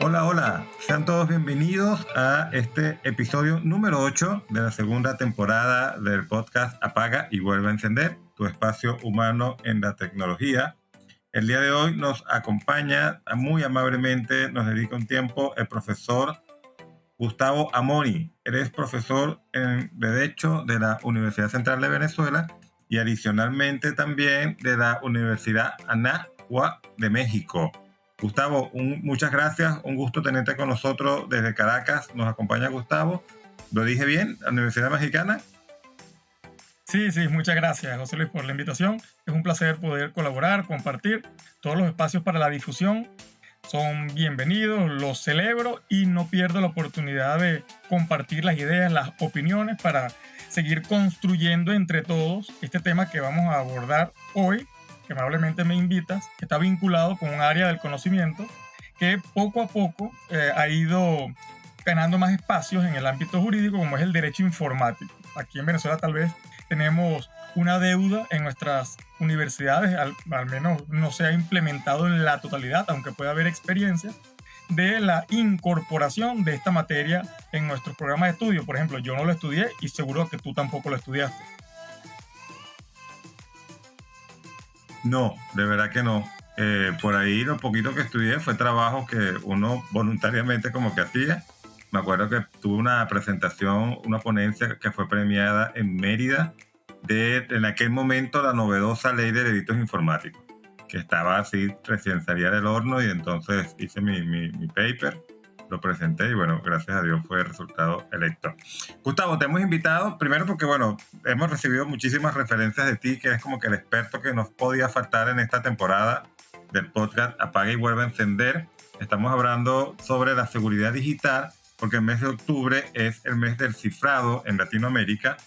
Hola, hola. Sean todos bienvenidos a este episodio número 8 de la segunda temporada del podcast Apaga y Vuelve a Encender, tu espacio humano en la tecnología. El día de hoy nos acompaña muy amablemente, nos dedica un tiempo el profesor Gustavo Amoni. Él es profesor en Derecho de la Universidad Central de Venezuela y adicionalmente también de la Universidad Anáhuac de México. Gustavo, muchas gracias, un gusto tenerte con nosotros desde Caracas. Nos acompaña Gustavo. ¿Lo dije bien? ¿La Universidad Mexicana? Sí, muchas gracias, José Luis, por la invitación. Es un placer poder colaborar, compartir. Todos los espacios para la difusión son bienvenidos, los celebro y no pierdo la oportunidad de compartir las ideas, las opiniones para seguir construyendo entre todos este tema que vamos a abordar hoy, que amablemente me invitas, que está vinculado con un área del conocimiento que poco a poco ha ido ganando más espacios en el ámbito jurídico, como es el derecho informático. Aquí en Venezuela tal vez tenemos una deuda en nuestras universidades, al menos no se ha implementado en la totalidad, aunque puede haber experiencias, de la incorporación de esta materia en nuestros programas de estudio. Por ejemplo, yo no lo estudié y seguro que tú tampoco lo estudiaste. No, de verdad que no. Por ahí lo poquito que estudié fue trabajo que uno voluntariamente como que hacía. Me acuerdo que tuve una presentación, una ponencia que fue premiada en Mérida en aquel momento la novedosa ley de delitos informáticos, que estaba así, recién salía del horno, y entonces hice mi paper, lo presenté y bueno, gracias a Dios fue el resultado electo. Gustavo, te hemos invitado primero porque bueno, hemos recibido muchísimas referencias de ti, que eres como que el experto que nos podía faltar en esta temporada del podcast Apaga y Vuelve a Encender. Estamos hablando sobre la seguridad digital porque el mes de octubre es el mes del cifrado en Latinoamérica.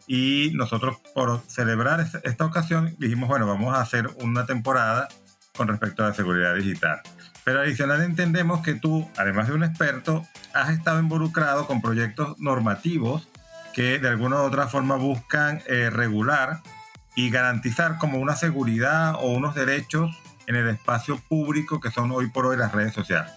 Y nosotros, por celebrar esta ocasión, dijimos, bueno, vamos a hacer una temporada con respecto a la seguridad digital. Pero adicional entendemos que tú, además de un experto, has estado involucrado con proyectos normativos que de alguna u otra forma buscan regular y garantizar como una seguridad o unos derechos en el espacio público que son hoy por hoy las redes sociales.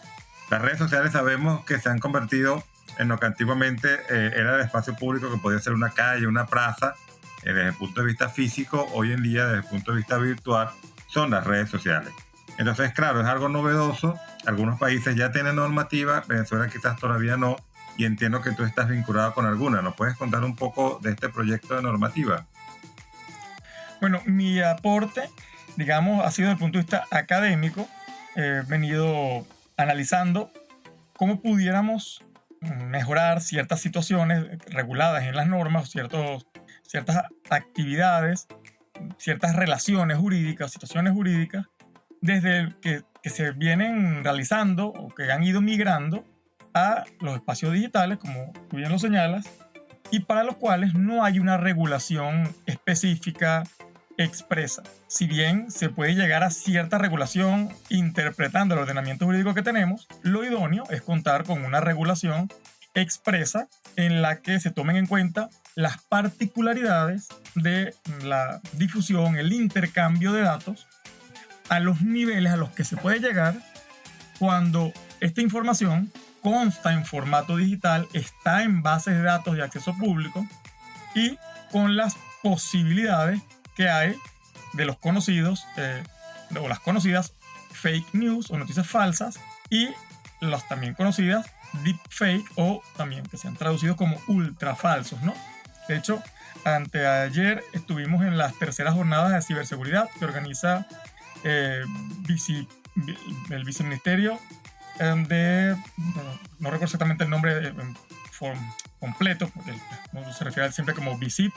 Las redes sociales sabemos que se han convertido en lo que antiguamente era el espacio público, que podía ser una calle, una plaza, desde el punto de vista físico. Hoy en día, desde el punto de vista virtual, son las redes sociales. Entonces, claro, es algo novedoso. Algunos países ya tienen normativa, Venezuela quizás todavía no, y entiendo que tú estás vinculado con alguna. ¿Nos puedes contar un poco de este proyecto de normativa? Bueno, mi aporte, digamos, ha sido desde el punto de vista académico. He venido analizando cómo pudiéramos mejorar ciertas situaciones reguladas en las normas, ciertas actividades, ciertas relaciones jurídicas, situaciones jurídicas, desde el que se vienen realizando o que han ido migrando a los espacios digitales, como tú bien lo señalas, y para los cuales no hay una regulación específica expresa. Si bien se puede llegar a cierta regulación interpretando el ordenamiento jurídico que tenemos, lo idóneo es contar con una regulación expresa en la que se tomen en cuenta las particularidades de la difusión, el intercambio de datos a los niveles a los que se puede llegar cuando esta información consta en formato digital, está en bases de datos de acceso público y con las posibilidades que hay de los conocidos o las conocidas fake news o noticias falsas y las también conocidas deepfake o también que se han traducido como ultra falsos, ¿no? De hecho, anteayer estuvimos en las terceras jornadas de ciberseguridad que organiza el viceministerio no recuerdo exactamente el nombre completo, porque no se refiere siempre como VICIP,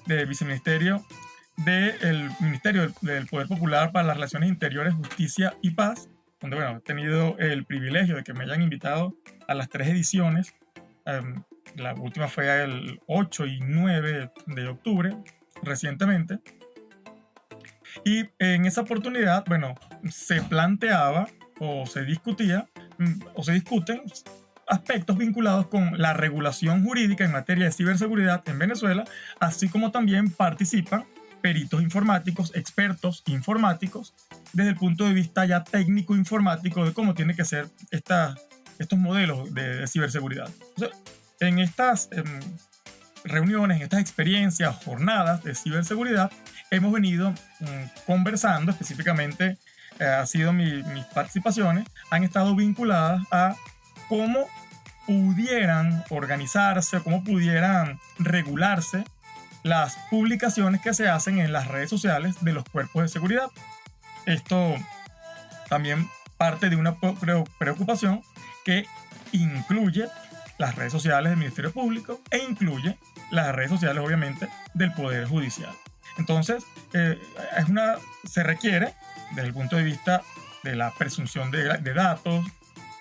del viceministerio del Ministerio del Poder Popular para las Relaciones Interiores, Justicia y Paz, donde bueno, he tenido el privilegio de que me hayan invitado a las 3 ediciones. La última fue el 8 y 9 de octubre, recientemente. Y en esa oportunidad, bueno, se planteaba o se discutía o se discuten aspectos vinculados con la regulación jurídica en materia de ciberseguridad en Venezuela, así como también participan peritos informáticos, expertos informáticos, desde el punto de vista ya técnico informático de cómo tiene que ser esta estos modelos de ciberseguridad. Entonces, en estas reuniones, en estas experiencias, jornadas de ciberseguridad, hemos venido conversando específicamente, ha sido mis participaciones, han estado vinculadas a cómo pudieran organizarse, cómo pudieran regularse las publicaciones que se hacen en las redes sociales de los cuerpos de seguridad. Esto también parte de una preocupación que incluye las redes sociales del Ministerio Público e incluye las redes sociales, obviamente, del Poder Judicial. Entonces, se requiere, desde el punto de vista de la presunción de datos,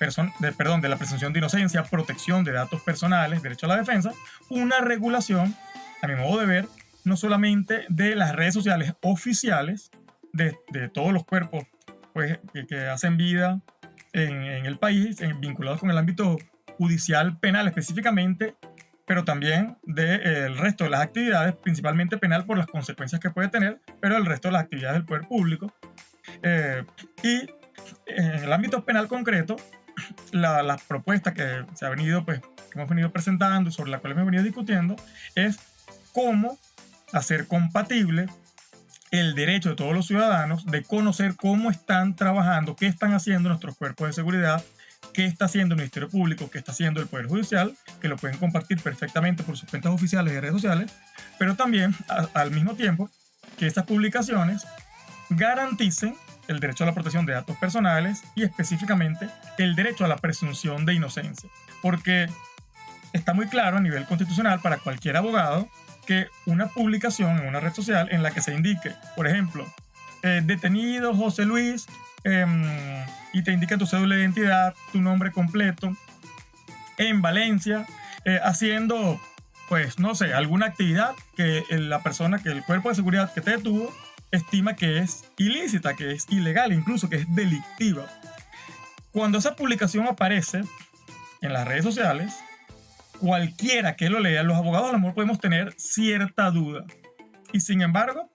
de la presunción de inocencia, protección de datos personales, derecho a la defensa, una regulación, a mi modo de ver, no solamente de las redes sociales oficiales de todos los cuerpos pues, que hacen vida en el país, vinculados con el ámbito judicial penal específicamente, pero también del resto de las actividades, principalmente penal por las consecuencias que puede tener, pero el resto de las actividades del poder público. Y en el ámbito penal concreto, la propuesta que hemos venido presentando y sobre la cual hemos venido discutiendo es cómo hacer compatible el derecho de todos los ciudadanos de conocer cómo están trabajando, qué están haciendo nuestros cuerpos de seguridad, qué está haciendo el Ministerio Público, qué está haciendo el Poder Judicial, que lo pueden compartir perfectamente por sus cuentas oficiales de redes sociales, pero también al mismo tiempo que estas publicaciones garanticen el derecho a la protección de datos personales y específicamente el derecho a la presunción de inocencia. Porque está muy claro a nivel constitucional para cualquier abogado que una publicación en una red social en la que se indique, por ejemplo, detenido José Luis, y te indica tu cédula de identidad, tu nombre completo, en Valencia, haciendo, pues, no sé, alguna actividad que la persona, que el cuerpo de seguridad que te detuvo, estima que es ilícita, que es ilegal, incluso que es delictiva. Cuando esa publicación aparece en las redes sociales, cualquiera que lo lea, los abogados a lo mejor podemos tener cierta duda. Y sin embargo,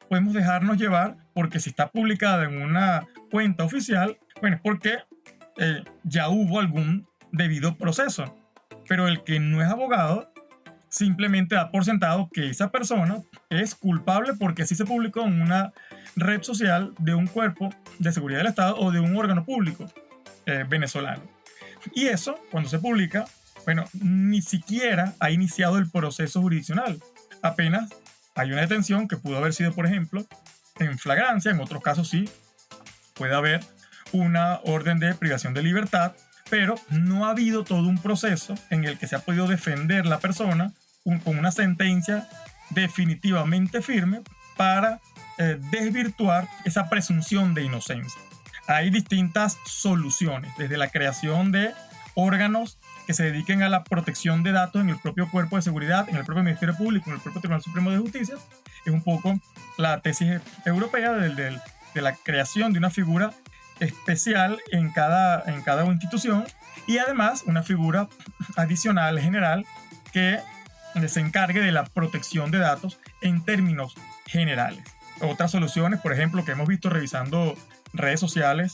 podemos dejarnos llevar porque si está publicada en una cuenta oficial, bueno, es porque ya hubo algún debido proceso. Pero el que no es abogado simplemente da por sentado que esa persona es culpable porque así se publicó en una red social de un cuerpo de seguridad del Estado o de un órgano público venezolano. Y eso, cuando se publica, bueno, ni siquiera ha iniciado el proceso jurisdiccional. Apenas hay una detención que pudo haber sido, por ejemplo, en flagrancia, en otros casos sí, puede haber una orden de privación de libertad, pero no ha habido todo un proceso en el que se ha podido defender la persona con una sentencia definitivamente firme para desvirtuar esa presunción de inocencia. Hay distintas soluciones, desde la creación de órganos que se dediquen a la protección de datos en el propio cuerpo de seguridad, en el propio Ministerio Público, en el propio Tribunal Supremo de Justicia. Es un poco la tesis europea de la creación de una figura especial en cada institución y además una figura adicional general que se encargue de la protección de datos en términos generales. Otras soluciones, por ejemplo, que hemos visto revisando redes sociales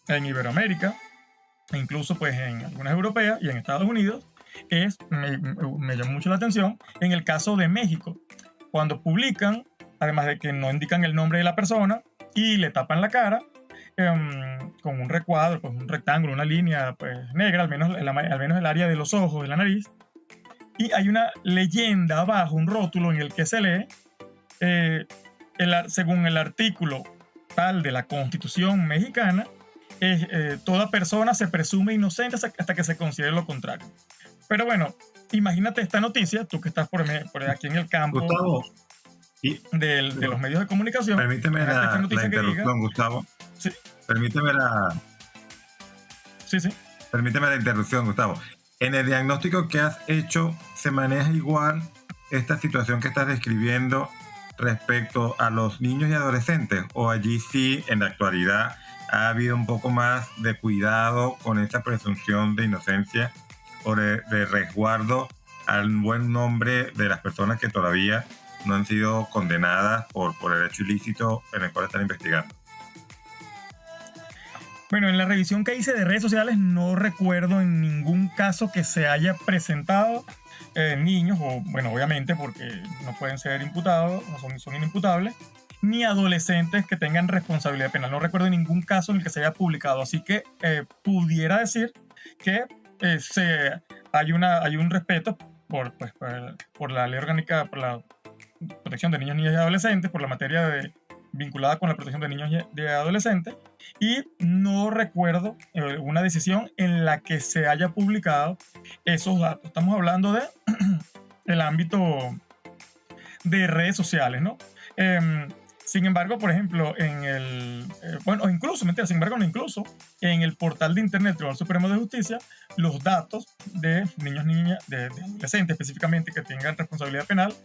en Iberoamérica, e incluso pues en algunas europeas y en Estados Unidos, me llamó mucho la atención en el caso de México, cuando publican, además de que no indican el nombre de la persona y le tapan la cara con un recuadro, pues un rectángulo, una línea pues, negra, al menos el área de los ojos, de la nariz, y hay una leyenda abajo, un rótulo en el que se lee, según el artículo tal de la Constitución mexicana, toda persona se presume inocente hasta que se considere lo contrario. Pero bueno, imagínate esta noticia, tú que estás por aquí en el campo, Gustavo, de los medios de comunicación. Permíteme la interrupción, Gustavo. Sí. Permíteme la interrupción, Gustavo. En el diagnóstico que has hecho, ¿se maneja igual esta situación que estás describiendo respecto a los niños y adolescentes? ¿O allí sí, en la actualidad, ha habido un poco más de cuidado con esa presunción de inocencia o de resguardo al buen nombre de las personas que todavía no han sido condenadas por el hecho ilícito en el cual están investigando? Bueno, en la revisión que hice de redes sociales no recuerdo en ningún caso que se haya presentado niños, o bueno, obviamente porque no pueden ser imputados, no son inimputables, ni adolescentes que tengan responsabilidad penal. No recuerdo ningún caso en el que se haya publicado, así que pudiera decir que hay un respeto por la ley orgánica, por la protección de niños, niñas y adolescentes, por la materia vinculada con la protección de niños y de adolescentes, y no recuerdo una decisión en la que se haya publicado esos datos. Estamos hablando de el ámbito de redes sociales, ¿no? Sin embargo, por ejemplo, incluso en el portal de Internet del Tribunal Supremo de Justicia, los datos de niños, niñas, de adolescentes específicamente que tengan responsabilidad penal,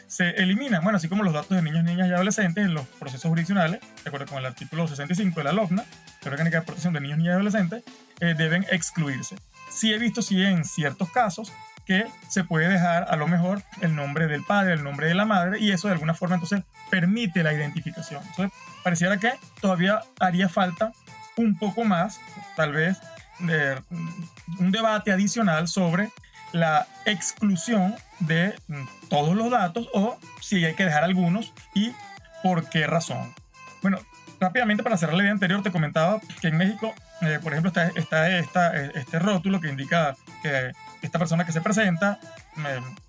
se eliminan, bueno, así como los datos de niños, niñas y adolescentes en los procesos jurisdiccionales, de acuerdo con el artículo 65 de la LOPNA, la Orgánica de Protección de Niños, Niñas y Adolescentes, deben excluirse. Sí he visto, en ciertos casos, que se puede dejar a lo mejor el nombre del padre, el nombre de la madre, y eso de alguna forma entonces permite la identificación. Entonces pareciera que todavía haría falta un poco más, tal vez, un debate adicional sobre la exclusión de todos los datos, o si hay que dejar algunos y por qué razón. Bueno, rápidamente para cerrar la idea anterior, te comentaba que en México, por ejemplo, está este rótulo que indica que esta persona que se presenta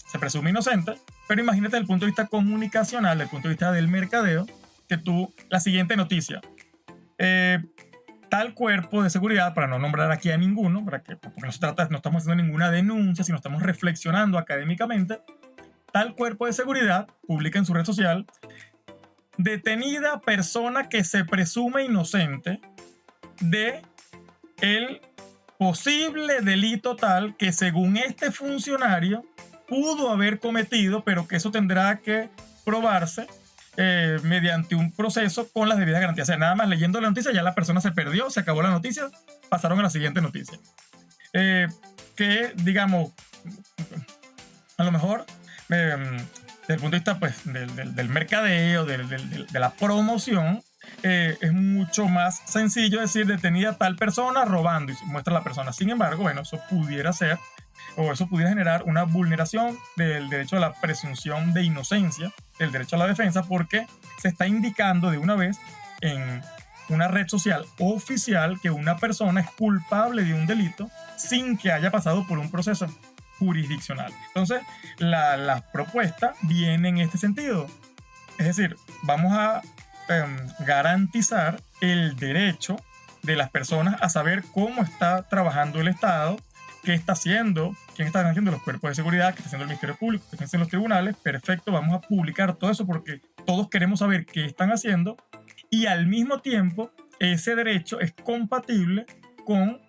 se presume inocente, pero imagínate desde el punto de vista comunicacional, desde el punto de vista del mercadeo, que la siguiente noticia, tal cuerpo de seguridad, para no nombrar aquí a ninguno, porque no estamos haciendo ninguna denuncia, sino estamos reflexionando académicamente, tal cuerpo de seguridad publica en su red social: detenida persona que se presume inocente de el posible delito tal que según este funcionario pudo haber cometido, pero que eso tendrá que probarse mediante un proceso con las debidas garantías. O sea, nada más leyendo la noticia ya la persona se perdió, se acabó la noticia, pasaron a la siguiente noticia. Que, digamos, a lo mejor desde el punto de vista pues, del mercadeo, de la promoción, es mucho más sencillo decir detenida tal persona robando y se muestra a la persona. Sin embargo, bueno, eso pudiera ser, o eso pudiera generar una vulneración del derecho a la presunción de inocencia, del derecho a la defensa, porque se está indicando de una vez en una red social oficial que una persona es culpable de un delito sin que haya pasado por un proceso jurisdiccional. Entonces, la propuesta viene en este sentido. Es decir, vamos a garantizar el derecho de las personas a saber cómo está trabajando el Estado, qué está haciendo, quién está haciendo los cuerpos de seguridad, qué está haciendo el Ministerio Público, qué están haciendo los tribunales. Perfecto, vamos a publicar todo eso porque todos queremos saber qué están haciendo, y al mismo tiempo ese derecho es compatible con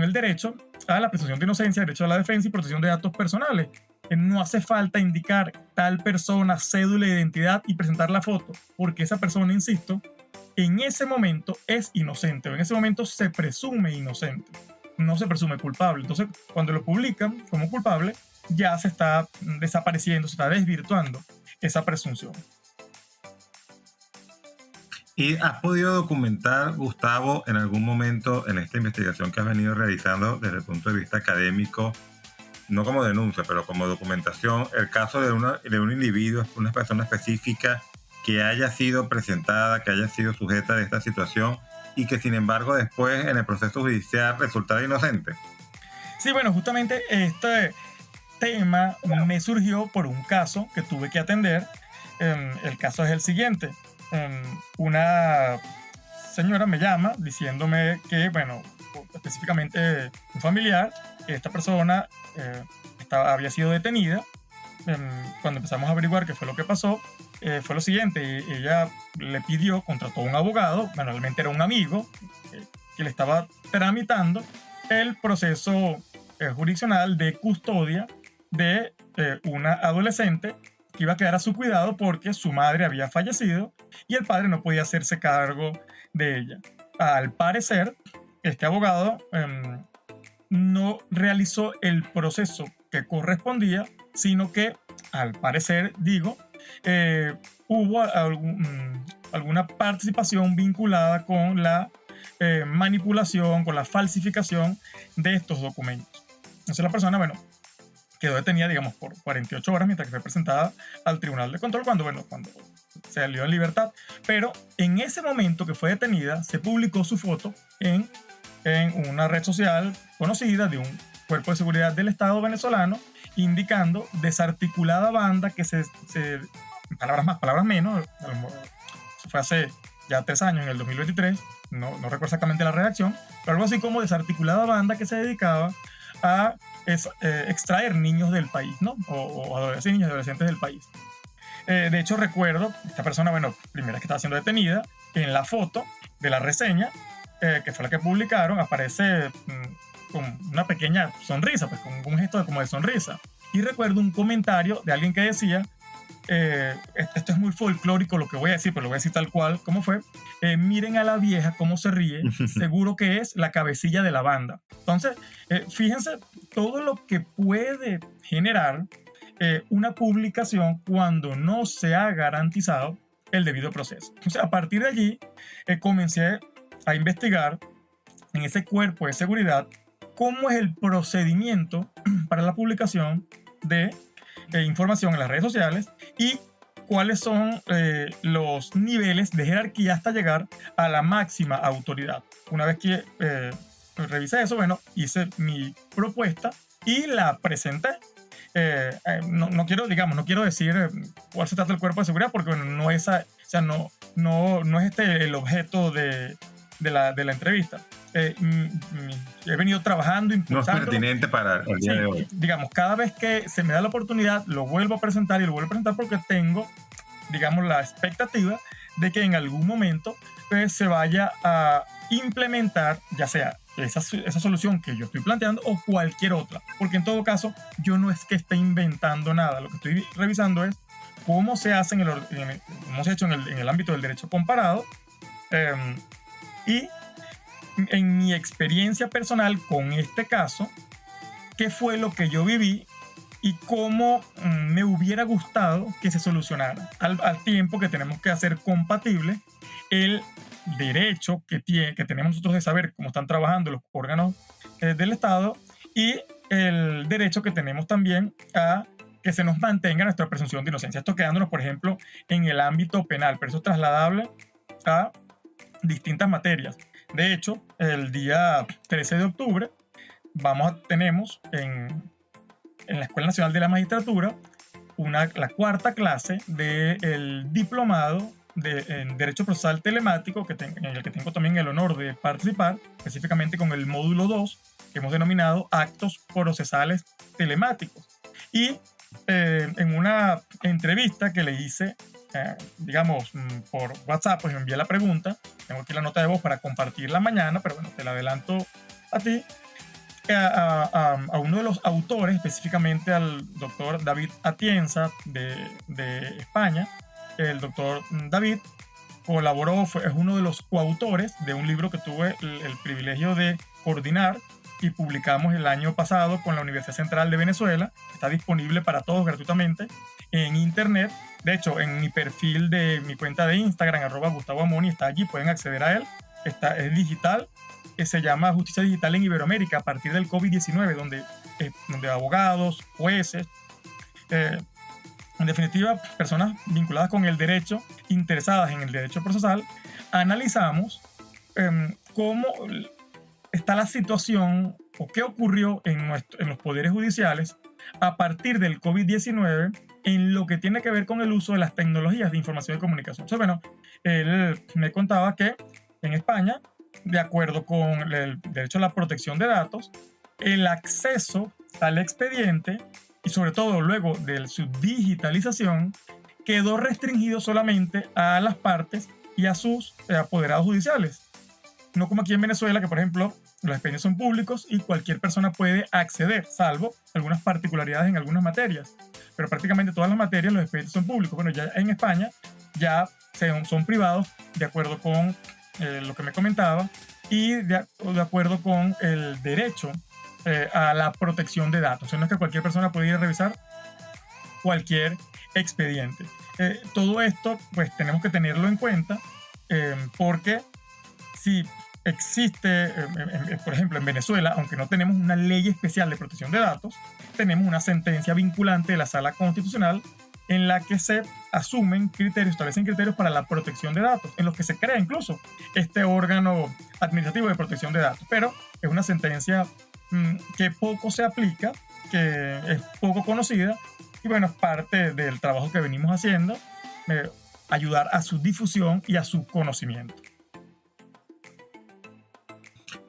el derecho a la presunción de inocencia, derecho a la defensa y protección de datos personales. No hace falta indicar tal persona, cédula de identidad y presentar la foto, porque esa persona, insisto, en ese momento es inocente, o en ese momento se presume inocente, no se presume culpable. Entonces, cuando lo publican como culpable, ya se está desapareciendo, se está desvirtuando esa presunción. ¿Y has podido documentar, Gustavo, en algún momento en esta investigación que has venido realizando desde el punto de vista académico, no como denuncia, pero como documentación, el caso de un individuo, una persona específica que haya sido presentada, que haya sido sujeta de esta situación y que sin embargo después en el proceso judicial resultara inocente? Sí, bueno, justamente este tema me surgió por un caso que tuve que atender. El caso es el siguiente. Una señora me llama diciéndome que, bueno, específicamente un familiar, esta persona había sido detenida. Cuando empezamos a averiguar qué fue lo que pasó, fue lo siguiente: ella contrató a un abogado, bueno, realmente era un amigo, que le estaba tramitando el proceso jurisdiccional de custodia de una adolescente que iba a quedar a su cuidado porque su madre había fallecido y el padre no podía hacerse cargo de ella. Al parecer, este abogado no realizó el proceso que correspondía, sino que, al parecer, hubo alguna participación vinculada con la manipulación, con la falsificación de estos documentos. Entonces la persona, bueno, quedó detenida, digamos, por 48 horas mientras que fue presentada al Tribunal de Control cuando salió en libertad. Pero en ese momento que fue detenida, se publicó su foto en una red social conocida de un cuerpo de seguridad del Estado venezolano, indicando desarticulada banda que palabras más, palabras menos, fue hace ya 3 años, en el 2023, no recuerdo exactamente la redacción, pero algo así como desarticulada banda que se dedicaba a extraer niños del país, ¿no? O adolescentes, niños y adolescentes del país. De hecho, recuerdo, esta persona, bueno, primera que estaba siendo detenida, en la foto de la reseña, que fue la que publicaron, aparece con una pequeña sonrisa, pues con un gesto como de sonrisa. Y recuerdo un comentario de alguien que decía, esto es muy folclórico lo que voy a decir, pero lo voy a decir tal cual como fue, miren a la vieja cómo se ríe, seguro que es la cabecilla de la banda. Entonces, fíjense todo lo que puede generar una publicación cuando no se ha garantizado el debido proceso. Entonces, a partir de allí, comencé a investigar en ese cuerpo de seguridad cómo es el procedimiento para la publicación de información en las redes sociales y cuáles son los niveles de jerarquía hasta llegar a la máxima autoridad. Una vez que revisé eso, bueno, hice mi propuesta y la presenté. No quiero decir cuál se trata el cuerpo de seguridad porque bueno, no es el objeto de la entrevista. He venido trabajando, impulsando. No es pertinente para el día de hoy. Digamos, cada vez que se me da la oportunidad, lo vuelvo a presentar y lo vuelvo a presentar porque tengo, digamos, la expectativa de que en algún momento se vaya a implementar, ya sea esa solución que yo estoy planteando o cualquier otra. Porque en todo caso, yo no es que esté inventando nada. Lo que estoy revisando es cómo se hace cómo se ha hecho en el ámbito del derecho comparado y en mi experiencia personal con este caso, qué fue lo que yo viví y cómo me hubiera gustado que se solucionara al tiempo que tenemos que hacer compatible el derecho que tenemos nosotros de saber cómo están trabajando los órganos del Estado y el derecho que tenemos también a que se nos mantenga nuestra presunción de inocencia. Esto quedándonos, por ejemplo, en el ámbito penal, pero eso es trasladable a distintas materias. De hecho, el día 13 de octubre tenemos en la Escuela Nacional de la Magistratura la cuarta clase del diplomado en Derecho Procesal Telemático, en el que tengo también el honor de participar, específicamente con el módulo 2, que hemos denominado Actos Procesales Telemáticos. Y en una entrevista que le hice, digamos, por WhatsApp, pues me envié la pregunta. Tengo aquí la nota de voz para compartirla mañana, pero bueno, te la adelanto a ti. A uno de los autores, específicamente al doctor David Atienza de España. El doctor David es uno de los coautores de un libro que tuve el privilegio de coordinar y publicamos el año pasado con la Universidad Central de Venezuela. Está disponible para todos gratuitamente en internet. De hecho, en mi perfil de mi cuenta de Instagram, @GustavoAmoni, está allí, pueden acceder a él. Es digital, se llama Justicia Digital en Iberoamérica a partir del COVID-19, donde abogados, jueces, en definitiva, personas vinculadas con el derecho, interesadas en el derecho procesal, analizamos cómo está la situación o qué ocurrió en los poderes judiciales a partir del COVID-19 en lo que tiene que ver con el uso de las tecnologías de información y comunicación. Entonces, bueno, él me contaba que en España, de acuerdo con el derecho a la protección de datos, el acceso al expediente y sobre todo luego de su digitalización quedó restringido solamente a las partes y a sus apoderados judiciales. No como aquí en Venezuela, que por ejemplo los expedientes son públicos y cualquier persona puede acceder, salvo algunas particularidades en algunas materias. Pero prácticamente todas las materias, los expedientes son públicos. Bueno, ya en España ya son privados, de acuerdo con lo que me comentaba, y de acuerdo con el derecho a la protección de datos. O sea, no es que cualquier persona puede ir a revisar cualquier expediente. Todo esto, pues tenemos que tenerlo en cuenta, porque si existe, por ejemplo, en Venezuela, aunque no tenemos una ley especial de protección de datos, tenemos una sentencia vinculante de la Sala Constitucional en la que se asumen criterios, establecen criterios para la protección de datos, en los que se crea incluso este órgano administrativo de protección de datos. Pero es una sentencia que poco se aplica, que es poco conocida, y bueno, es parte del trabajo que venimos haciendo, ayudar a su difusión y a su conocimiento.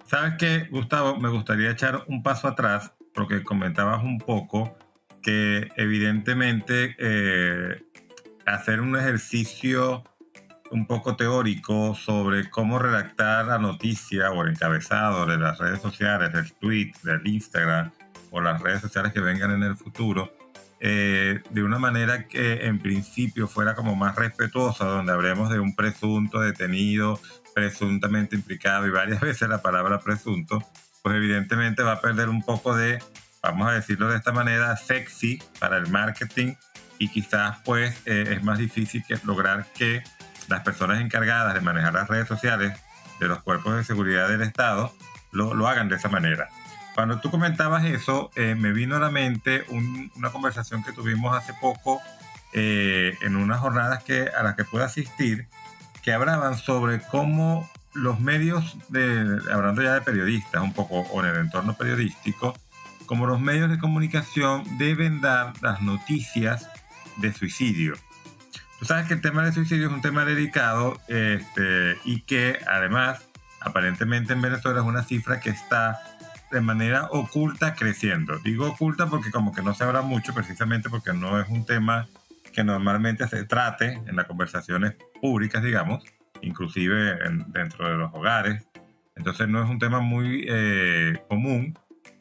¿Sabes qué, Gustavo? Me gustaría echar un paso atrás porque comentabas un poco que evidentemente hacer un ejercicio un poco teórico sobre cómo redactar la noticia o el encabezado de las redes sociales, del tweet, del Instagram o las redes sociales que vengan en el futuro, de una manera que en principio fuera como más respetuosa, donde hablemos de un presunto detenido, presuntamente implicado, y varias veces la palabra presunto, pues evidentemente va a perder un poco de, vamos a decirlo de esta manera, sexy para el marketing, y quizás pues es más difícil que lograr que las personas encargadas de manejar las redes sociales de los cuerpos de seguridad del Estado lo hagan de esa manera. Cuando tú comentabas eso, me vino a la mente una conversación que tuvimos hace poco en unas jornadas a las que pude asistir, que hablaban sobre cómo los medios, hablando ya de periodistas un poco, o en el entorno periodístico, como los medios de comunicación deben dar las noticias de suicidio. Tú sabes que el tema de suicidio es un tema delicado y que además aparentemente en Venezuela es una cifra que está de manera oculta creciendo. Digo oculta porque como que no se habla mucho, precisamente porque no es un tema que normalmente se trate en las conversaciones públicas, digamos, inclusive dentro de los hogares. Entonces no es un tema muy común,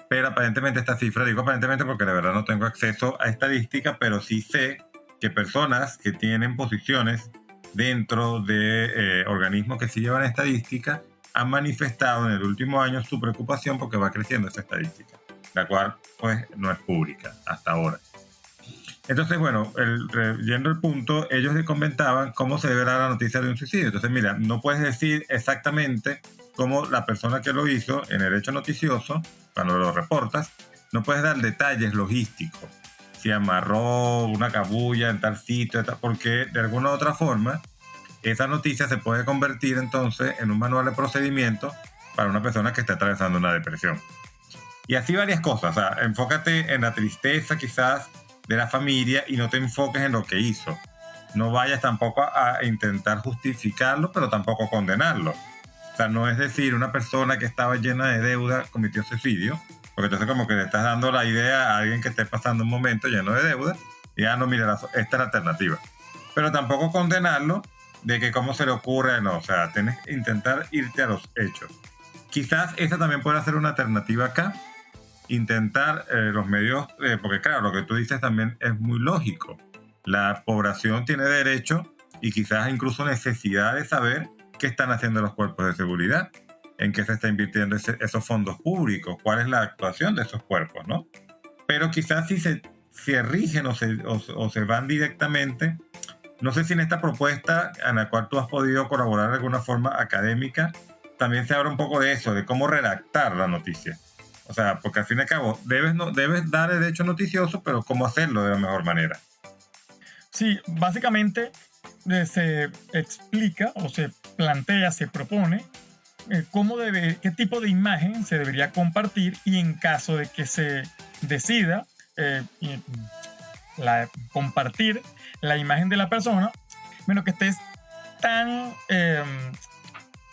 pero aparentemente esta cifra, digo aparentemente porque de verdad no tengo acceso a estadística, pero sí sé que personas que tienen posiciones dentro de organismos que sí llevan estadística han manifestado en el último año su preocupación porque va creciendo esa estadística, la cual pues no es pública hasta ahora. Entonces, bueno, yendo al punto, ellos le comentaban cómo se debe dar la noticia de un suicidio. Entonces, mira, no puedes decir exactamente cómo la persona que lo hizo en el hecho noticioso, cuando lo reportas, no puedes dar detalles logísticos. Si amarró una cabulla en tal sitio, porque de alguna u otra forma, esa noticia se puede convertir entonces en un manual de procedimiento para una persona que está atravesando una depresión. Y así varias cosas. O sea, enfócate en la tristeza quizás de la familia y no te enfoques en lo que hizo. No vayas tampoco a intentar justificarlo, pero tampoco condenarlo. O sea, no es decir, una persona que estaba llena de deuda cometió suicidio, porque entonces como que le estás dando la idea a alguien que esté pasando un momento lleno de deuda, y no, mira, esta es la alternativa. Pero tampoco condenarlo de que cómo se le ocurre, no, o sea, tienes que intentar irte a los hechos. Quizás esa también puede ser una alternativa acá, intentar los medios, porque claro, lo que tú dices también es muy lógico. La población tiene derecho y quizás incluso necesidad de saber qué están haciendo los cuerpos de seguridad, en qué se está invirtiendo esos fondos públicos, cuál es la actuación de esos cuerpos, ¿no? Pero quizás si se rigen o se van directamente, no sé si en esta propuesta en la cual tú has podido colaborar de alguna forma académica, también se habla un poco de eso, de cómo redactar la noticia. O sea, porque al fin y al cabo debes dar el hecho noticioso, pero cómo hacerlo de la mejor manera. Sí, básicamente se explica o se plantea, se propone qué tipo de imagen se debería compartir, y en caso de que se decida compartir la imagen de la persona, bueno, que esté tan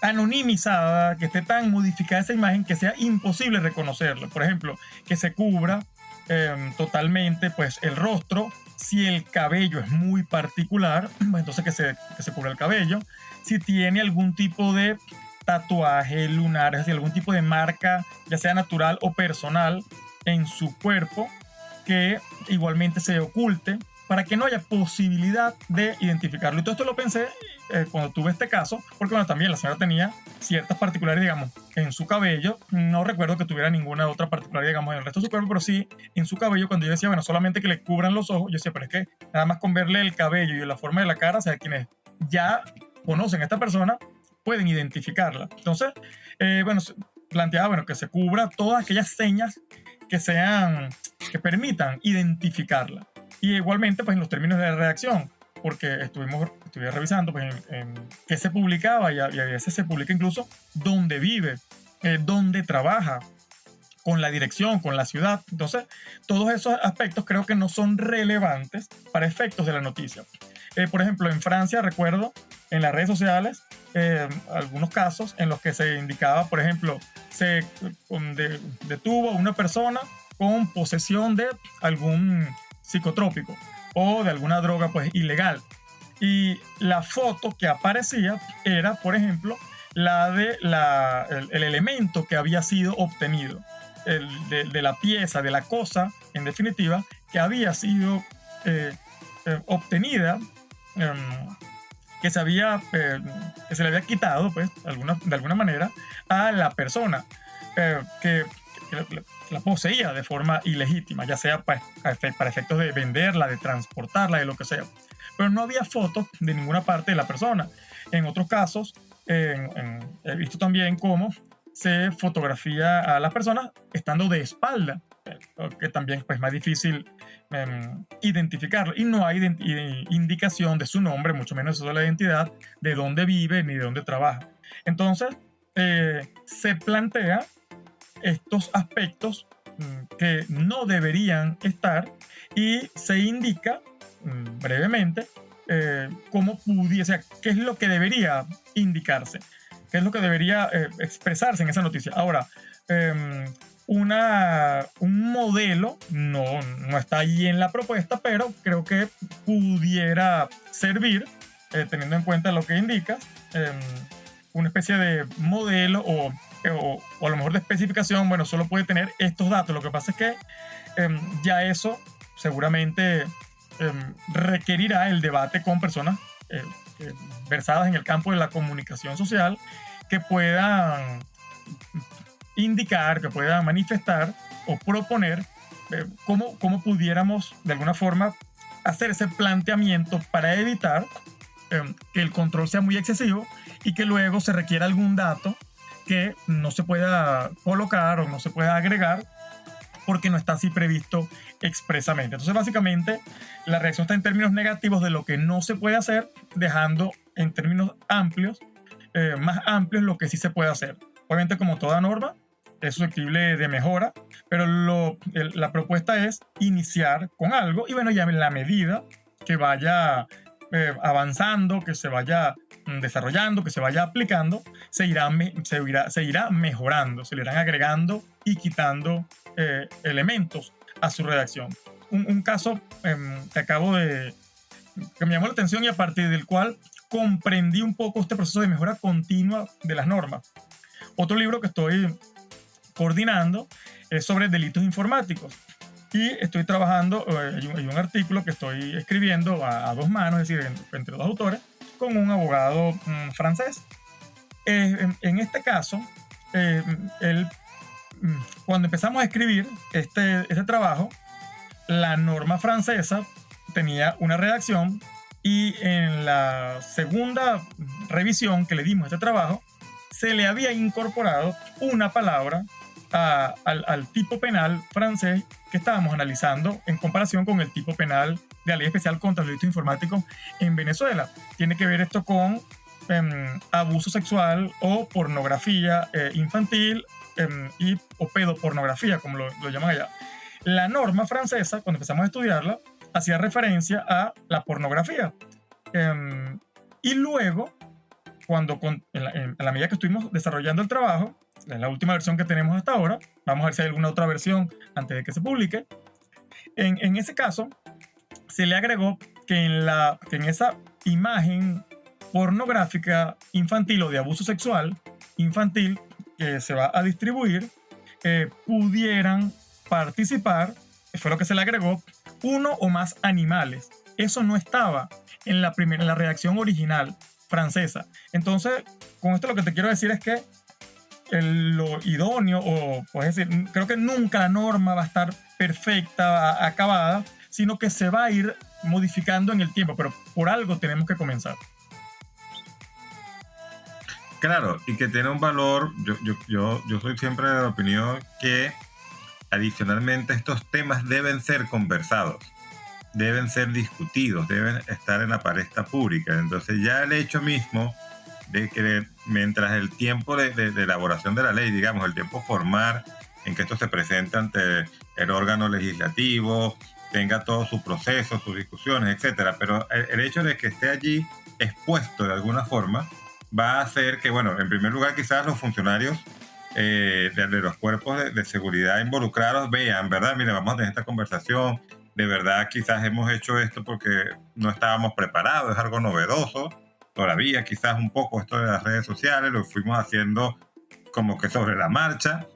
anonimizada, que esté tan modificada esa imagen que sea imposible reconocerlo. Por ejemplo, que se cubra totalmente pues el rostro. Si el cabello es muy particular, pues entonces que se cubra el cabello. Si tiene algún tipo de tatuaje lunar, es decir, algún tipo de marca, ya sea natural o personal, en su cuerpo, que igualmente se oculte para que no haya posibilidad de identificarlo. Y todo esto lo pensé cuando tuve este caso, porque bueno, también la señora tenía ciertas particularidades, digamos, en su cabello. No recuerdo que tuviera ninguna otra particularidad, digamos, en el resto de su cuerpo, pero sí en su cabello. Cuando yo decía, bueno, solamente que le cubran los ojos, yo decía, pero es que nada más con verle el cabello y la forma de la cara, o sea, quienes ya conocen a esta persona, pueden identificarla. Entonces, bueno, planteaba, bueno, que se cubra todas aquellas señas que permitan identificarla. Y igualmente, pues en los términos de la redacción, porque estuve revisando pues, en qué se publicaba y a veces se publica incluso dónde vive, dónde trabaja, con la dirección, con la ciudad. Entonces, todos esos aspectos creo que no son relevantes para efectos de la noticia. Por ejemplo, en Francia, recuerdo en las redes sociales algunos casos en los que se indicaba, por ejemplo, se detuvo a una persona con posesión de algún psicotrópico o de alguna droga pues ilegal. Y la foto que aparecía era, por ejemplo, el elemento que había sido obtenido, de la pieza, de la cosa, en definitiva, que había sido obtenida, que se le había quitado, pues, de alguna manera, a la persona que la poseía de forma ilegítima, ya sea para efectos de venderla, de transportarla, de lo que sea. Pero no había fotos de ninguna parte de la persona. En otros casos, he visto también cómo se fotografía a las personas estando de espalda, que también pues, es más difícil identificarlo. Y no hay indicación de su nombre, mucho menos de la identidad, de dónde vive ni de dónde trabaja. Entonces, se plantea estos aspectos que no deberían estar y se indica brevemente cómo pudiese, qué es lo que debería indicarse, qué es lo que debería expresarse en esa noticia. Ahora, un modelo no está allí en la propuesta, pero creo que pudiera servir, teniendo en cuenta lo que indica, una especie de modelo o a lo mejor de especificación. Bueno, solo puede tener estos datos. Lo que pasa es que ya eso seguramente requerirá el debate con personas versadas en el campo de la comunicación social, que puedan indicar, que puedan manifestar o proponer cómo pudiéramos de alguna forma hacer ese planteamiento para evitar que el control sea muy excesivo y que luego se requiera algún dato que no se pueda colocar o no se pueda agregar porque no está así previsto expresamente. Entonces, básicamente, la reacción está en términos negativos de lo que no se puede hacer, dejando en términos amplios, más amplios, lo que sí se puede hacer. Obviamente, como toda norma, es susceptible de mejora, pero la propuesta es iniciar con algo y bueno, ya en la medida que vaya avanzando, que se vaya desarrollando, que se vaya aplicando, se irá mejorando, se le irán agregando y quitando elementos a su redacción. Un caso que me llamó la atención y a partir del cual comprendí un poco este proceso de mejora continua de las normas. Otro libro que estoy coordinando es sobre delitos informáticos y estoy trabajando, hay un artículo que estoy escribiendo a dos manos, es decir, entre dos autores, con un abogado francés. En este caso, cuando empezamos a escribir este trabajo, la norma francesa tenía una redacción y en la segunda revisión que le dimos a este trabajo, se le había incorporado una palabra al tipo penal francés que estábamos analizando en comparación con el tipo penal de la Ley Especial contra los Delitos Informáticos en Venezuela. Tiene que ver esto con abuso sexual o pornografía infantil o pedopornografía, como lo llaman allá. La norma francesa, cuando empezamos a estudiarla, hacía referencia a la pornografía. Y luego, en la medida que estuvimos desarrollando el trabajo, en la última versión que tenemos hasta ahora, vamos a ver si hay alguna otra versión antes de que se publique, en ese caso, se le agregó que en esa imagen pornográfica infantil o de abuso sexual infantil que se va a distribuir, pudieran participar, fue lo que se le agregó, uno o más animales. Eso no estaba en la redacción original francesa. Entonces, con esto lo que te quiero decir es que lo idóneo, es decir, creo que nunca la norma va a estar perfecta, acabada, sino que se va a ir modificando en el tiempo, pero por algo tenemos que comenzar. Claro, y que tiene un valor, yo soy siempre de la opinión que adicionalmente estos temas deben ser conversados, deben ser discutidos, deben estar en la palestra pública. Entonces ya el hecho mismo de que mientras el tiempo de elaboración de la ley, digamos, el tiempo formal en que esto se presenta ante el órgano legislativo, tenga todo su proceso, sus discusiones, etcétera, pero el hecho de que esté allí expuesto de alguna forma va a hacer que, bueno, en primer lugar quizás los funcionarios de los cuerpos de seguridad involucrados vean, ¿verdad? Mira, vamos a tener esta conversación, de verdad quizás hemos hecho esto porque no estábamos preparados, es algo novedoso, todavía quizás un poco esto de las redes sociales, lo fuimos haciendo como que sobre la marcha,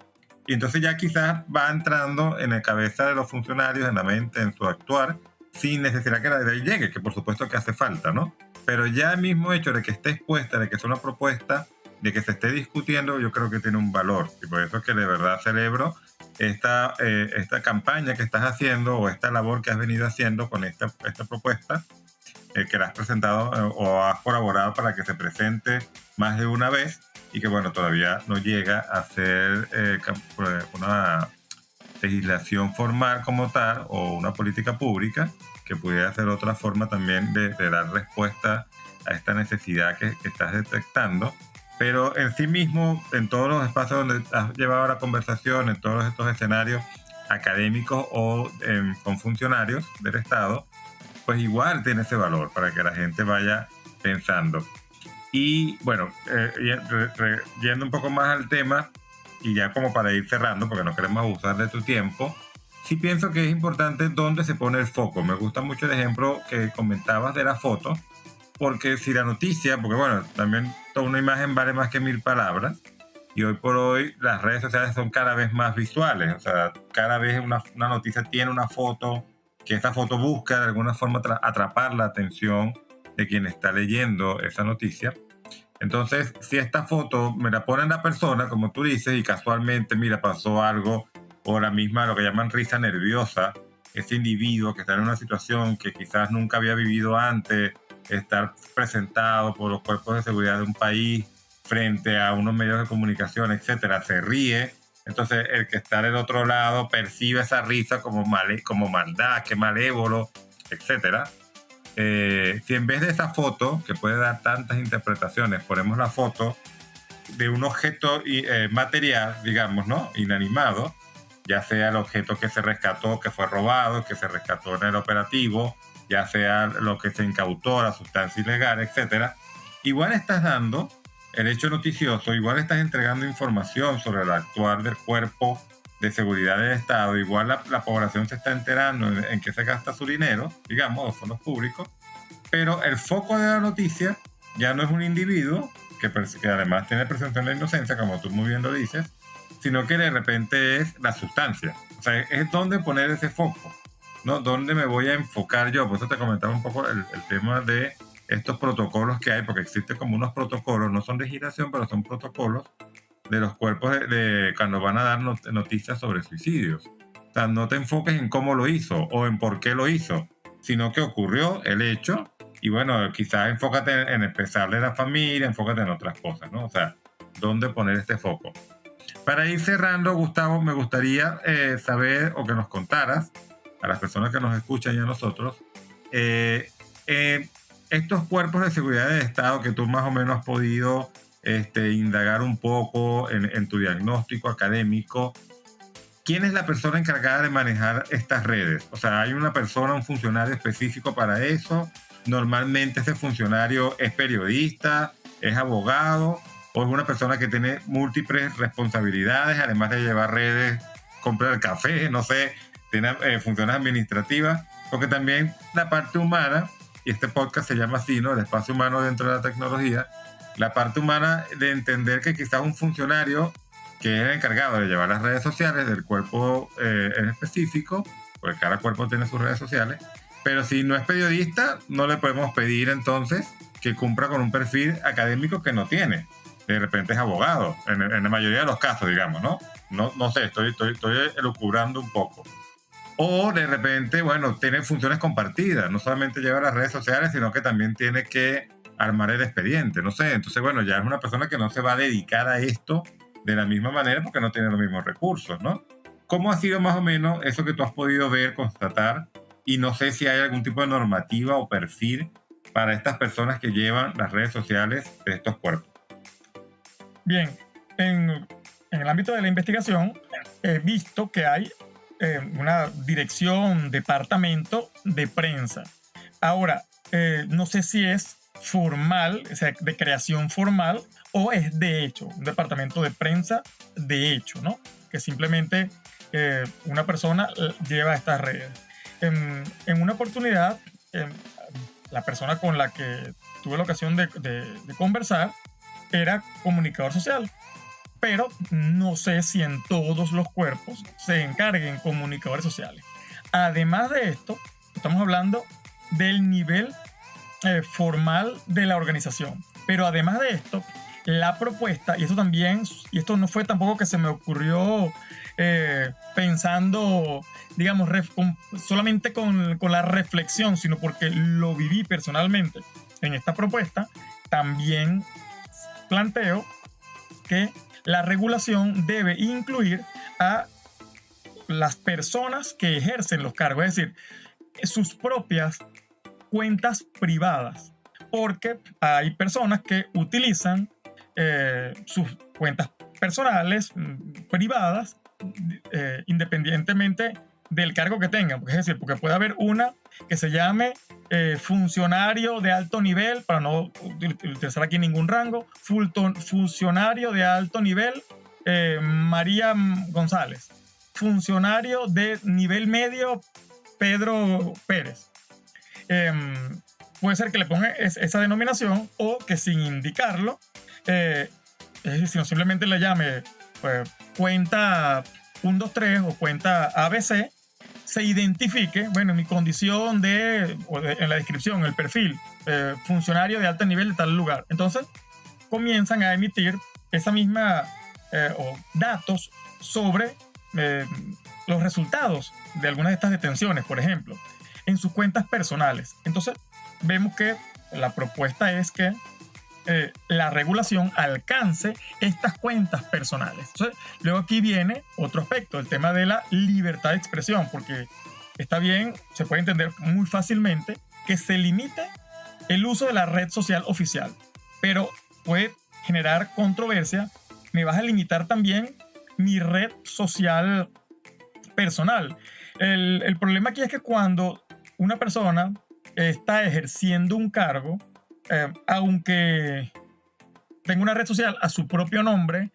y entonces ya quizás va entrando en la cabeza de los funcionarios, en la mente, en su actuar, sin necesidad que la ley llegue, que por supuesto que hace falta, ¿no? Pero ya el mismo hecho de que esté expuesta, de que es una propuesta, de que se esté discutiendo, yo creo que tiene un valor. Y por eso es que de verdad celebro esta campaña que estás haciendo o esta labor que has venido haciendo con esta propuesta, que la has presentado o has colaborado para que se presente más de una vez y que, bueno, todavía no llega a ser una legislación formal como tal o una política pública que pudiera ser otra forma también de dar respuesta a esta necesidad que estás detectando. Pero en sí mismo, en todos los espacios donde has llevado la conversación, en todos estos escenarios académicos o con funcionarios del Estado, pues igual tiene ese valor para que la gente vaya pensando. Y bueno, yendo un poco más al tema, y ya como para ir cerrando, porque no queremos abusar de tu tiempo, sí pienso que es importante dónde se pone el foco. Me gusta mucho el ejemplo que comentabas de la foto, porque si la noticia, porque bueno, también toda una imagen vale más que 1000 palabras, y hoy por hoy las redes sociales son cada vez más visuales, o sea, cada vez una noticia tiene una foto, que esa foto busca de alguna forma atrapar la atención de quien está leyendo esa noticia. Entonces, si esta foto me la pone la persona, como tú dices, y casualmente, mira, pasó algo, o la misma, lo que llaman risa nerviosa, ese individuo que está en una situación que quizás nunca había vivido antes, estar presentado por los cuerpos de seguridad de un país frente a unos medios de comunicación, etcétera, se ríe. Entonces, el que está del otro lado percibe esa risa como maldad, que malévolo, etcétera. Si en vez de esa foto, que puede dar tantas interpretaciones, ponemos la foto de un objeto material, digamos, ¿no? Inanimado, ya sea el objeto que se rescató, que fue robado, que se rescató en el operativo, ya sea lo que se incautó, la sustancia ilegal, etcétera. Igual estás dando el hecho noticioso, igual estás entregando información sobre el actuar del cuerpo de seguridad del Estado, igual la población se está enterando en qué se gasta su dinero, digamos, los fondos públicos, pero el foco de la noticia ya no es un individuo que además tiene presunción de inocencia, como tú muy bien lo dices, sino que de repente es la sustancia. O sea, es donde poner ese foco, ¿no? ¿Dónde me voy a enfocar yo? Por eso te comentaba un poco el tema de estos protocolos que hay, porque existen como unos protocolos, no son legislación, pero son protocolos de los cuerpos de cuando van a dar noticias sobre suicidios. O sea, no te enfoques en cómo lo hizo o en por qué lo hizo, sino que ocurrió el hecho y bueno, quizás enfócate en expresarle a la familia, enfócate en otras cosas, ¿no? O sea, ¿dónde poner este foco? Para ir cerrando, Gustavo, me gustaría saber o que nos contaras a las personas que nos escuchan y a nosotros, estos cuerpos de seguridad del Estado que tú más o menos has podido indagar un poco en tu diagnóstico académico, ¿quién es la persona encargada de manejar estas redes? O sea, ¿hay una persona, un funcionario específico para eso? Normalmente ese funcionario es periodista, es abogado o es una persona que tiene múltiples responsabilidades, además de llevar redes, comprar café, no sé, tiene funciones administrativas, porque también la parte humana, y este podcast se llama así, ¿no? El espacio humano dentro de la tecnología, la parte humana de entender que quizás un funcionario que es el encargado de llevar las redes sociales del cuerpo en específico, porque cada cuerpo tiene sus redes sociales, pero si no es periodista, no le podemos pedir entonces que cumpla con un perfil académico que no tiene. De repente es abogado, en la mayoría de los casos, digamos, ¿no? No sé, estoy elucubrando un poco. O de repente, bueno, tiene funciones compartidas, no solamente lleva las redes sociales, sino que también tiene que armar el expediente, no sé. Entonces, bueno, ya es una persona que no se va a dedicar a esto de la misma manera porque no tiene los mismos recursos, ¿no? ¿Cómo ha sido más o menos eso que tú has podido ver, constatar? Y no sé si hay algún tipo de normativa o perfil para estas personas que llevan las redes sociales de estos cuerpos. Bien, en el ámbito de la investigación he visto que hay una dirección, departamento de prensa. Ahora, no sé si es formal, o sea, de creación formal, o es de hecho, un departamento de prensa de hecho, ¿no? Que simplemente una persona lleva estas redes. En una oportunidad, la persona con la que tuve la ocasión de conversar era comunicador social, pero no sé si en todos los cuerpos se encarguen comunicadores sociales. Además de esto, estamos hablando del nivel formal de la organización. Pero además de esto, la propuesta, y esto no fue tampoco que se me ocurrió pensando, digamos, solamente con la reflexión, sino porque lo viví personalmente en esta propuesta, también planteo que la regulación debe incluir a las personas que ejercen los cargos, es decir, sus propias cuentas privadas, porque hay personas que utilizan sus cuentas personales, privadas, independientemente del cargo que tengan. Es decir, porque puede haber una que se llame funcionario de alto nivel, para no utilizar aquí ningún rango, funcionario de alto nivel María González, funcionario de nivel medio Pedro Pérez. Puede ser que le pongan esa denominación o que sin indicarlo, es decir, si no simplemente le llame pues, cuenta 123 o cuenta ABC, se identifique, bueno, en mi condición en la descripción, el perfil, funcionario de alto nivel de tal lugar. Entonces, comienzan a emitir esa misma o datos sobre los resultados de algunas de estas detenciones, por ejemplo, en sus cuentas personales. Entonces, vemos que la propuesta es que la regulación alcance estas cuentas personales. Entonces, luego aquí viene otro aspecto, el tema de la libertad de expresión, porque está bien, se puede entender muy fácilmente que se limite el uso de la red social oficial, pero puede generar controversia. Me vas a limitar también mi red social personal. El problema aquí es que cuando una persona está ejerciendo un cargo, aunque tenga una red social a su propio nombre,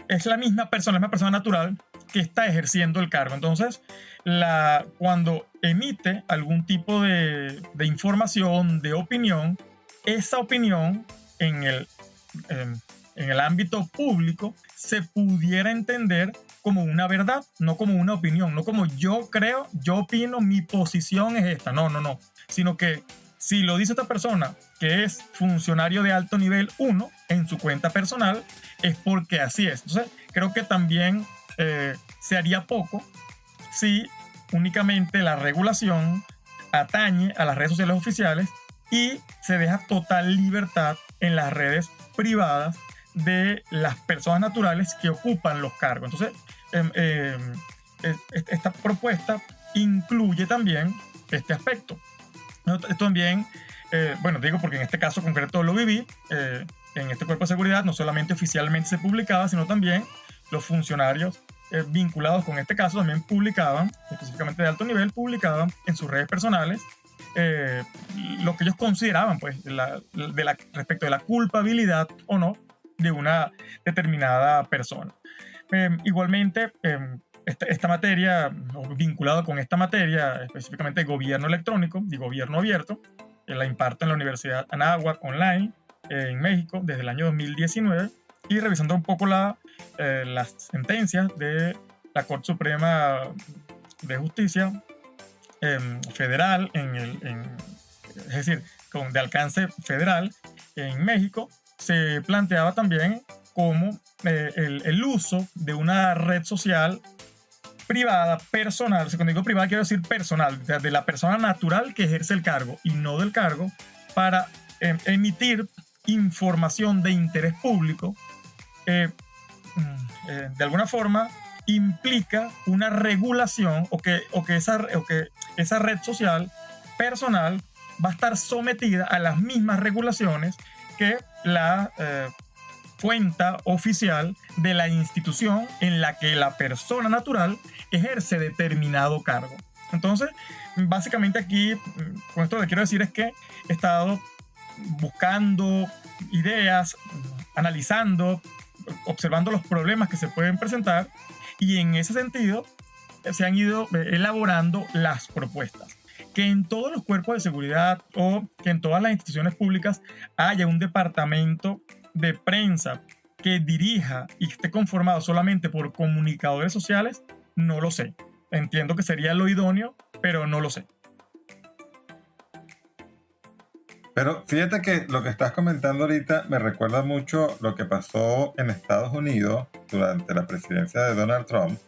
es la misma persona natural que está ejerciendo el cargo. Entonces, cuando emite algún tipo de información, de opinión, esa opinión en el ámbito público se pudiera entender como una verdad, no como una opinión, no como yo creo, yo opino, mi posición es esta. No, sino que si lo dice esta persona que es funcionario de alto nivel 1 en su cuenta personal, es porque así es. Entonces, creo que también se haría poco si únicamente la regulación atañe a las redes sociales oficiales y se deja total libertad en las redes privadas de las personas naturales que ocupan los cargos. Entonces, esta propuesta incluye también este aspecto. Esto también, bueno, digo porque en este caso concreto lo viví, en este cuerpo de seguridad no solamente oficialmente se publicaba, sino también los funcionarios vinculados con este caso también publicaban, específicamente de alto nivel, publicaban en sus redes personales lo que ellos consideraban, pues, respecto de la culpabilidad o no de una determinada persona. Igualmente, esta materia, vinculado con esta materia, específicamente gobierno electrónico y gobierno abierto, la imparto en la Universidad Anáhuac Online en México desde el año 2019, y revisando un poco las sentencias de la Corte Suprema de Justicia federal, es decir, de alcance federal en México, se planteaba también como el uso de una red social privada, personal. Cuando digo privada quiero decir personal, de la persona natural que ejerce el cargo y no del cargo, para emitir información de interés público, de alguna forma implica una regulación o que esa red social personal va a estar sometida a las mismas regulaciones que la cuenta oficial de la institución en la que la persona natural ejerce determinado cargo. Entonces, básicamente aquí, con esto lo que quiero decir es que he estado buscando ideas, analizando, observando los problemas que se pueden presentar, y en ese sentido se han ido elaborando las propuestas. Que en todos los cuerpos de seguridad o que en todas las instituciones públicas haya un departamento de prensa que dirija y esté conformado solamente por comunicadores sociales, no lo sé. Entiendo que sería lo idóneo, pero no lo sé. Pero fíjate que lo que estás comentando ahorita me recuerda mucho lo que pasó en Estados Unidos durante la presidencia de Donald Trump,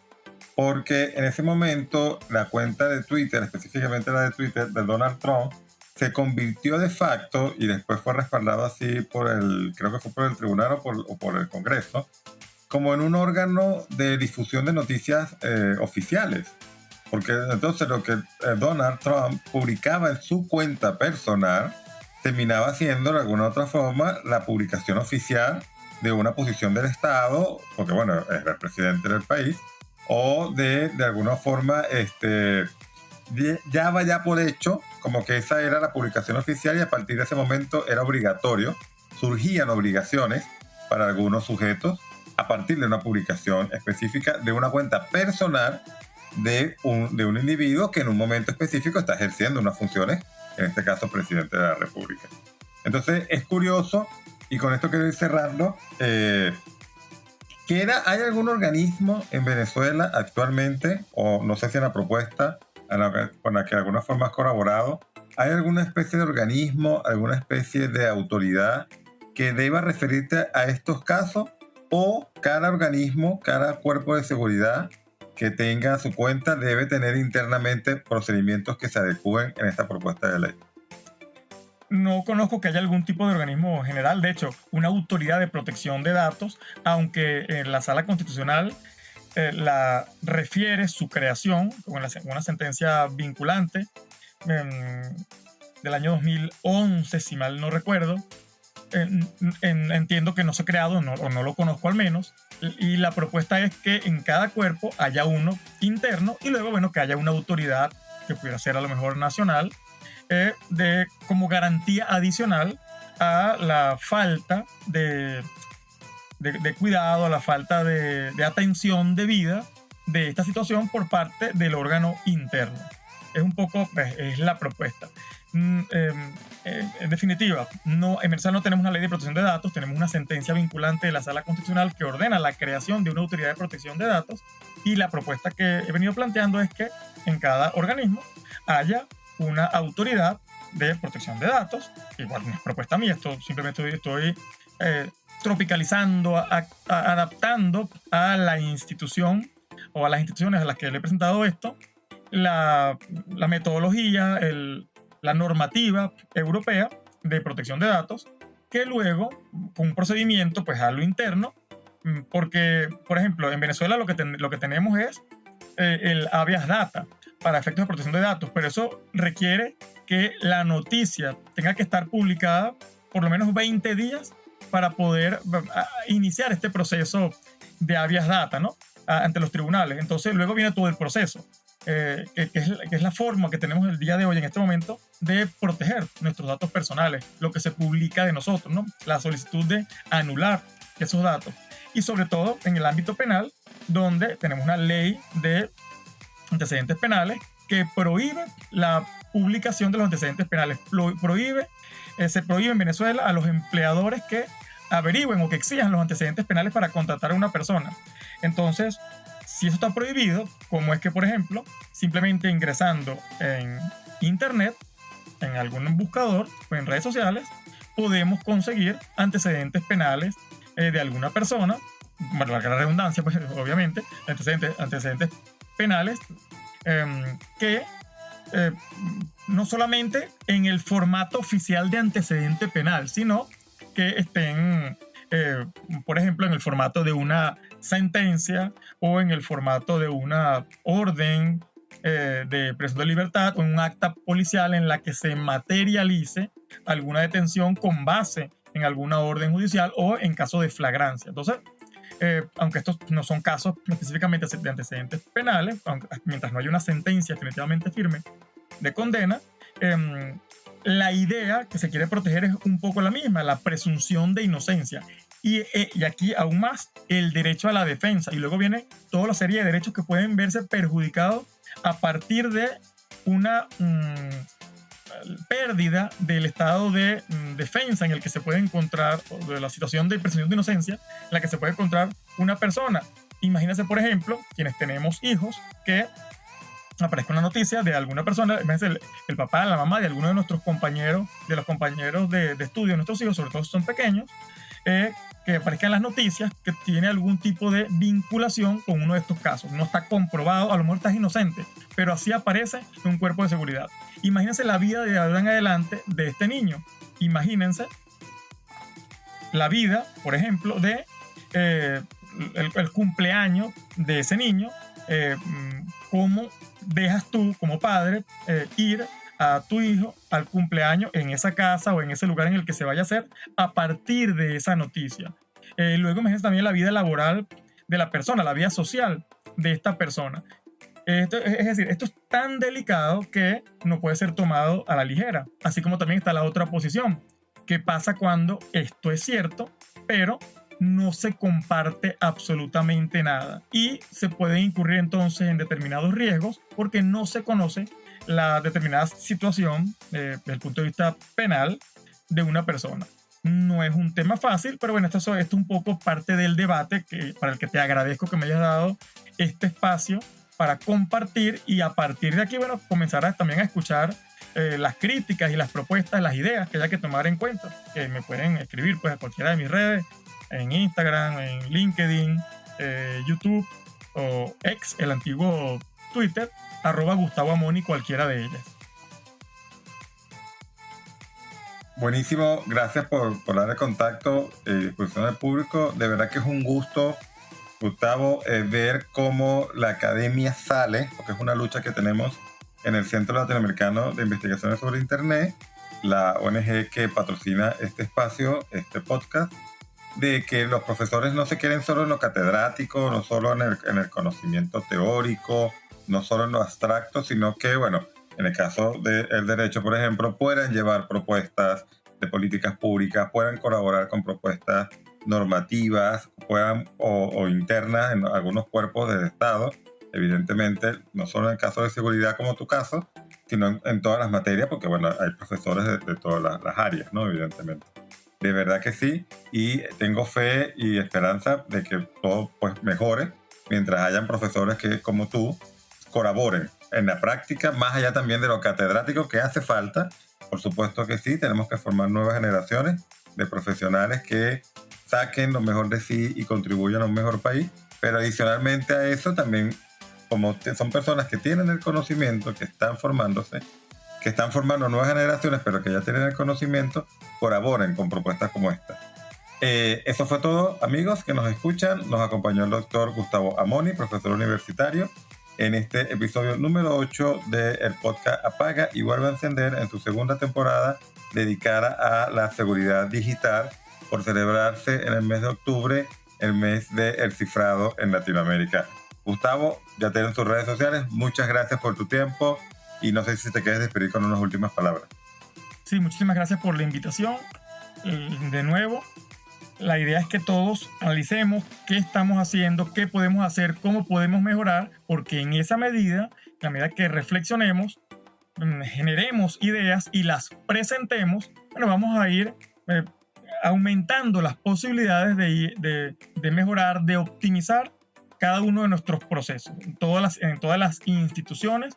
porque en ese momento la cuenta de Twitter, específicamente la de Twitter de Donald Trump, se convirtió de facto y después fue respaldado así creo que fue por el tribunal o por el Congreso, como en un órgano de difusión de noticias oficiales. Porque entonces lo que Donald Trump publicaba en su cuenta personal terminaba siendo de alguna otra forma la publicación oficial de una posición del Estado, porque bueno, es el presidente del país, o de alguna forma ya vaya por hecho como que esa era la publicación oficial, y a partir de ese momento era obligatorio, surgían obligaciones para algunos sujetos a partir de una publicación específica de una cuenta personal de un individuo que en un momento específico está ejerciendo unas funciones, en este caso presidente de la República. Entonces es curioso, y con esto quiero ir cerrando, ¿hay algún organismo en Venezuela actualmente, o no sé si en la propuesta con la que de alguna forma has colaborado, hay alguna especie de organismo, alguna especie de autoridad que deba referirte a estos casos, o cada organismo, cada cuerpo de seguridad que tenga su cuenta debe tener internamente procedimientos que se adecúen en esta propuesta de ley? No conozco que haya algún tipo de organismo general, de hecho, una autoridad de protección de datos, aunque en la Sala Constitucional la refiere su creación con una sentencia vinculante del año 2011, si mal no recuerdo. Entiendo que no se ha creado, o no lo conozco al menos, y la propuesta es que en cada cuerpo haya uno interno y luego, bueno, que haya una autoridad que pudiera ser a lo mejor nacional, como garantía adicional a la falta de cuidado, a la falta de atención debida de esta situación por parte del órgano interno. Es un poco, es la propuesta. En definitiva, en Venezuela no tenemos una ley de protección de datos, tenemos una sentencia vinculante de la Sala Constitucional que ordena la creación de una autoridad de protección de datos, y la propuesta que he venido planteando es que en cada organismo haya una autoridad de protección de datos. Igual no es propuesta mía, esto simplemente estoy tropicalizando, adaptando a la institución o a las instituciones a las que le he presentado esto, la metodología, la normativa europea de protección de datos, que luego, con un procedimiento pues a lo interno, porque, por ejemplo, en Venezuela lo que tenemos es el habeas data para efectos de protección de datos, pero eso requiere que la noticia tenga que estar publicada por lo menos 20 días para poder iniciar este proceso de habeas data, ¿no?, ante los tribunales. Entonces luego viene todo el proceso, que es la forma que tenemos el día de hoy, en este momento, de proteger nuestros datos personales, lo que se publica de nosotros, ¿no?, la solicitud de anular esos datos. Y sobre todo en el ámbito penal, donde tenemos una ley de antecedentes penales que prohíbe la publicación de los antecedentes penales. Se prohíbe en Venezuela a los empleadores que averigüen o que exijan los antecedentes penales para contratar a una persona. Entonces, si eso está prohibido, ¿cómo es que, por ejemplo, simplemente ingresando en internet, en algún buscador o en redes sociales, podemos conseguir antecedentes penales de alguna persona? Bueno, la redundancia, pues obviamente, antecedentes penales que eh, no solamente en el formato oficial de antecedente penal, sino que estén, por ejemplo, en el formato de una sentencia o en el formato de una orden de presión de libertad o un acta policial en la que se materialice alguna detención con base en alguna orden judicial o en caso de flagrancia. Entonces, aunque estos no son casos específicamente de antecedentes penales, mientras no haya una sentencia definitivamente firme de condena, la idea que se quiere proteger es un poco la misma, la presunción de inocencia. Y aquí aún más el derecho a la defensa. Y luego viene toda la serie de derechos que pueden verse perjudicados a partir de una pérdida del estado de defensa en el que se puede encontrar, o de la situación de presunción de inocencia en la que se puede encontrar una persona. Imagínense, por ejemplo, quienes tenemos hijos, que aparezca una noticia de alguna persona, imagínense el papá, la mamá de alguno de nuestros compañeros, de los compañeros de estudio de nuestros hijos, sobre todo si son pequeños, que aparezcan las noticias que tiene algún tipo de vinculación con uno de estos casos. No está comprobado, a lo mejor estás inocente, pero así aparece en un cuerpo de seguridad. Imagínense la vida de ahora en adelante de este niño. Imagínense la vida, por ejemplo, de el cumpleaños de ese niño. ¿Cómo dejas tú como padre ir a tu hijo al cumpleaños en esa casa o en ese lugar en el que se vaya a hacer a partir de esa noticia? Luego imagínense también la vida laboral de la persona, la vida social de esta persona. Es decir, esto es tan delicado que no puede ser tomado a la ligera. Así como también está la otra posición. ¿Qué pasa cuando esto es cierto, pero no se comparte absolutamente nada? Y se puede incurrir entonces en determinados riesgos porque no se conoce la determinada situación desde el punto de vista penal de una persona. No es un tema fácil, pero bueno, esto es un poco parte del debate para el que te agradezco que me hayas dado este espacio para compartir, y a partir de aquí, bueno, comenzar también a escuchar las críticas y las propuestas, las ideas que haya que tomar en cuenta, que me pueden escribir pues a cualquiera de mis redes, en Instagram, en LinkedIn, YouTube o X, el antiguo Twitter, @Gustavo Amoni, cualquiera de ellas. Buenísimo, gracias por dar el contacto y disposición al público. De verdad que es un gusto, Gustavo, ver cómo la academia sale, porque es una lucha que tenemos en el Centro Latinoamericano de Investigaciones sobre Internet, la ONG que patrocina este espacio, este podcast, de que los profesores no se queden solo en lo catedrático, no solo en el conocimiento teórico, no solo en lo abstracto, sino que, bueno, en el caso del derecho, por ejemplo, puedan llevar propuestas de políticas públicas, puedan colaborar con propuestas normativas, puedan o internas en algunos cuerpos del Estado, evidentemente, no solo en el caso de seguridad como tu caso, sino en todas las materias, porque, bueno, hay profesores de todas las áreas, ¿no? Evidentemente. De verdad que sí, y tengo fe y esperanza de que todo pues mejore mientras hayan profesores que, como tú, colaboren en la práctica, más allá también de lo catedrático que hace falta. Por supuesto que sí, tenemos que formar nuevas generaciones de profesionales que saquen lo mejor de sí y contribuyan a un mejor país, pero adicionalmente a eso también, como son personas que tienen el conocimiento, que están formándose, que están formando nuevas generaciones, pero que ya tienen el conocimiento, colaboren con propuestas como esta. Eso fue todo, amigos que nos escuchan. Nos acompañó el doctor Gustavo Amoni, profesor universitario, en este episodio número 8 del podcast Apaga y Vuelve a Encender, en su segunda temporada dedicada a la seguridad digital, por celebrarse en el mes de octubre, el mes del cifrado en Latinoamérica. Gustavo, ya tienen sus redes sociales. Muchas gracias por tu tiempo y no sé si te quieres despedir con unas últimas palabras. Sí, muchísimas gracias por la invitación. De nuevo, la idea es que todos analicemos qué estamos haciendo, qué podemos hacer, cómo podemos mejorar, porque en esa medida, a medida que reflexionemos, generemos ideas y las presentemos, bueno, vamos a ir aumentando las posibilidades de mejorar, de optimizar cada uno de nuestros procesos, en todas las instituciones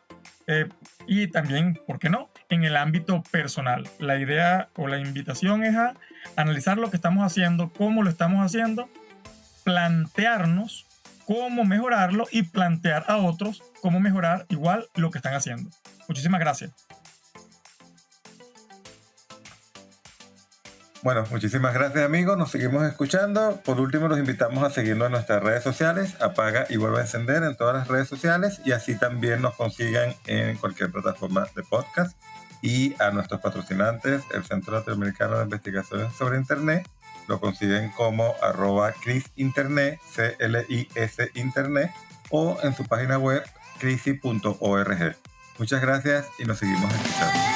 y también, ¿por qué no?, en el ámbito personal. La idea o la invitación es a analizar lo que estamos haciendo, cómo lo estamos haciendo, plantearnos cómo mejorarlo y plantear a otros cómo mejorar igual lo que están haciendo. Muchísimas gracias. Bueno, muchísimas gracias, amigos. Nos seguimos escuchando. Por último, los invitamos a seguirnos en nuestras redes sociales. Apaga y vuelve a encender en todas las redes sociales, y así también nos consigan en cualquier plataforma de podcast. Y a nuestros patrocinantes, el Centro Latinoamericano de Investigaciones sobre Internet, lo consiguen como @CRIS-Internet, CLIS Internet, o en su página web crisi.org. Muchas gracias y nos seguimos escuchando.